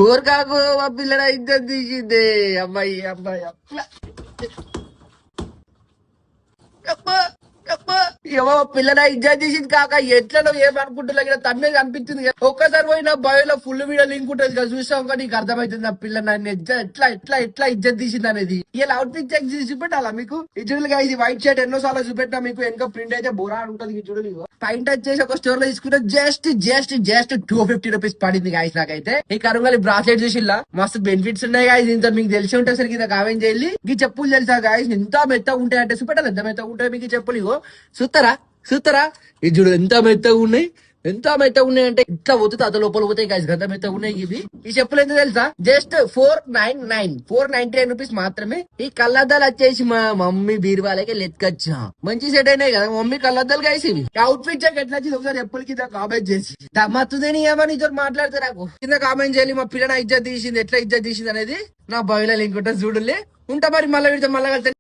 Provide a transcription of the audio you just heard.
ఊరు కాకు మా పిల్లల ఇద్దరు తీసిందే అమ్మాయి అమ్మాయి ఏమో పిల్లల ఇజ్జత్ తీసింది కాక ఎట్లా ఏమనుకుంటున్నా తన్నే కనిపించింది ఒక్కసారి పోయిన బయోలో ఫుల్ వీడియో లింక్ ఉంటుంది కదా చూసాం కానీ నీకు అర్థమవుతుంది ఆ పిల్ల నన్ను ఎట్లా ఎట్లా ఎట్లా ఇజ్జత్ తీసింది అనేది ఇలా అవుట్ ఫిట్ చెక్ చేసి చూపెట్టాలా మీకు ఇజులుగా ఇది వైట్ షర్ట్ ఎన్నో సార్లు చూపెట్టినా మీకు వెనక ప్రింట్ అయితే బోరా ఉంటుంది చూడలేదు పైన టచ్ చేసి ఒక స్టోర్ లో తీసుకుంటే జస్ట్ 250 రూపీస్ పడింది గాయస్ నాకైతే ఈ కరుంగలి బ్రాస్లెట్ చూసిల్లా మస్తు బెనిఫిట్స్ ఉన్నాయి గాయస్ ఇంత మీకు తెలిసి ఉంటే సరికి ఇంత కామెంట్ చేయాలి ఈ చెప్పులు తెలుసా గాయస్ ఎంత మెత్తగా ఉంటాయి అంటే చూపెట్టాలి ఎంత మెత్తగా ఉంటాయి మీకు చెప్పులు ఇగో చూస్తారా ఇది చూడు ఎంత మెత్తగా ఉన్నాయి ఎంత మెత్తగా ఉన్నాయి అంటే ఇట్లా పోతుంది అత లోపల పోతాయి గాయస్ గంత మెత్తగా ఉన్నాయి ఇవి ఈ చెప్పులు ఎంత తెలుసా జస్ట్ 499 రూపీస్ మాత్రమే ఈ కళ్ళద్దాలు వచ్చేసి మా మమ్మీ బీరువాలకి లెత్కొచ్చా మంచి సెట్ అయినాయి కదా మమ్మీ కళ్ళద్దాలు గాయస్ ఇవి అవుట్ ఫిట్ చెక్ ఎట్లా వచ్చింది ఒకసారి చెప్పులు కింద కామెంట్ చేసి మత్తుదేని ఏమని ఇద్దరు మాట్లాడితే నాకు కింద కామెంట్ చేయాలి మా పిల్లన ఇజ్జత్ తీసింది ఎట్లా ఇజ్జత్ తీసింది అనేది నా బావిలో లింక్ ఉంటుంది చూడలే ఉంటా మరి మళ్ళీ మళ్ళీ